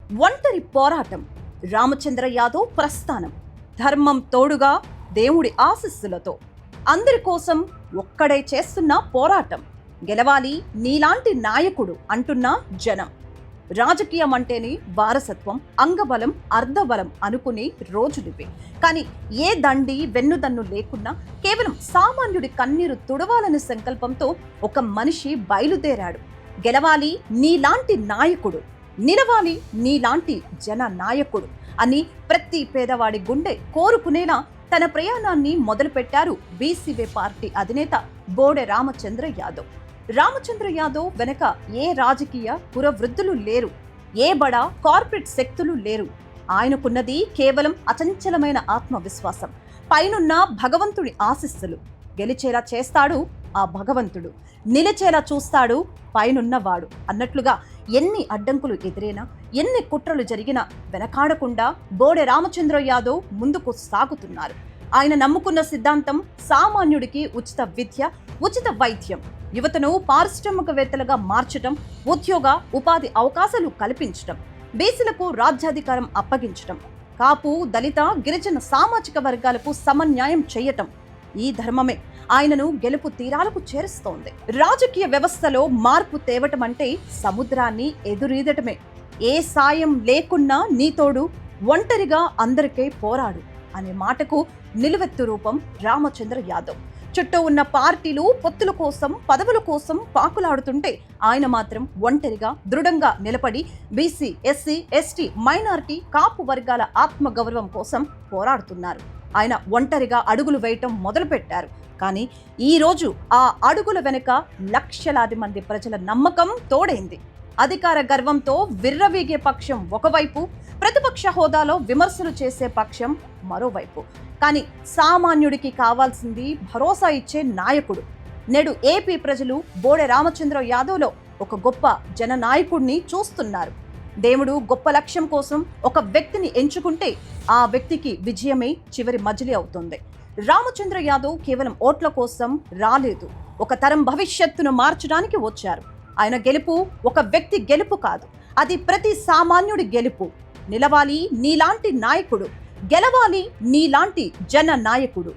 ఒంటరి పోరాటం. రామచంద్ర యాదవ్ ప్రస్థానం. ధర్మం తోడుగా, దేవుడి ఆశీస్సులతో. అందరి కోసం ఒక్కడే చేస్తున్న పోరాటం. గెలవాలి నీలాంటి నాయకుడు అంటున్న జనం. రాజకీయం అంటేనే వారసత్వం, అంగబలం, అర్ధబలం అనుకునే రోజులివి. కానీ ఏ దండి వెన్నుదన్ను లేకున్నా కేవలం సామాన్యుడి కన్నీరు తుడవాలనే సంకల్పంతో ఒక మనిషి బయలుదేరాడు. గెలవాలి నీలాంటి నాయకుడు, నిలవాలి నీలాంటి జన నాయకుడు అని ప్రతి పేదవాడి గుండె కోరుకునేలా తన ప్రయాణాన్ని మొదలుపెట్టారు బీసీవై పార్టీ అధినేత బోడె రామచంద్ర యాదవ్. రామచంద్ర యాదవ్ వెనక ఏ రాజకీయ పురవృద్ధులు లేరు, ఏ బడా కార్పొరేట్ శక్తులు లేరు. ఆయనకున్నది కేవలం అచంచలమైన ఆత్మవిశ్వాసం, పైనున్న భగవంతుడి ఆశీస్సులు. గెలిచేలా చేస్తాడు ఆ భగవంతుడు, నిలిచేలా చూస్తాడు పైనున్నవాడు అన్నట్లుగా ఎన్ని అడ్డంకులు ఎదురైనా, ఎన్ని కుట్రలు జరిగినా వెనకాడకుండా బోడె రామచంద్ర యాదవ్ ముందుకు సాగుతున్నారు. ఆయన నమ్ముకున్న సిద్ధాంతం సామాన్యుడికి ఉచిత విద్య, ఉచిత వైద్యం, యువతను పారిశ్రామికవేత్తలుగా మార్చడం, ఉద్యోగ ఉపాధి అవకాశాలు కల్పించడం, బీసీలకు రాజ్యాధికారం అప్పగించడం, కాపు, దళిత, గిరిజన సామాజిక వర్గాలకు సమన్యాయం చేయటం. ఈ ధర్మమే ఆయనను గెలుపు తీరాలకు చేరుస్తోంది. రాజకీయ వ్యవస్థలో మార్పు తేవటం అంటే సముద్రాన్ని ఎదురీదటమే. ఏ సాయం లేకున్నా నీతోడు, ఒంటరిగా అందరికీ పోరాడు అనే మాటకు నిలువెత్తు రూపం రామచంద్ర యాదవ్. చుట్టూ ఉన్న పార్టీలు పొత్తుల కోసం, పదవుల కోసం పాకులాడుతుంటే ఆయన మాత్రం ఒంటరిగా దృఢంగా నిలబడి బీసీ, ఎస్సీ, ఎస్టీ, మైనారిటీ, కాపు వర్గాల ఆత్మగౌరవం కోసం పోరాడుతున్నారు. ఆయన ఒంటరిగా అడుగులు వేయటం మొదలుపెట్టారు. కానీ ఈరోజు ఆ అడుగుల వెనుక లక్షలాది మంది ప్రజల నమ్మకం తోడైంది. అధికార గర్వంతో విర్రవీగే పక్షం ఒకవైపు, ప్రతిపక్ష హోదాలో విమర్శలు చేసే పక్షం మరోవైపు. కానీ సామాన్యుడికి కావాల్సింది భరోసా ఇచ్చే నాయకుడు. నేడు ఏపీ ప్రజలు బోడె రామచంద్ర యాదవ్లో ఒక గొప్ప జననాయకుడిని చూస్తున్నారు. దేవుడు గొప్ప లక్ష్యం కోసం ఒక వ్యక్తిని ఎంచుకుంటే ఆ వ్యక్తికి విజయమే చివరి మజిలీ అవుతుంది. రామచంద్ర యాదవ్ కేవలం ఓట్ల కోసం రాలేదు, ఒక తరం భవిష్యత్తును మార్చడానికి వచ్చారు. ఆయన గెలుపు ఒక వ్యక్తి గెలుపు కాదు, అది ప్రతి సామాన్యుడి గెలుపు. నిలవాలి నీలాంటి నాయకుడు, గెలవాలి నీలాంటి జన నాయకుడు.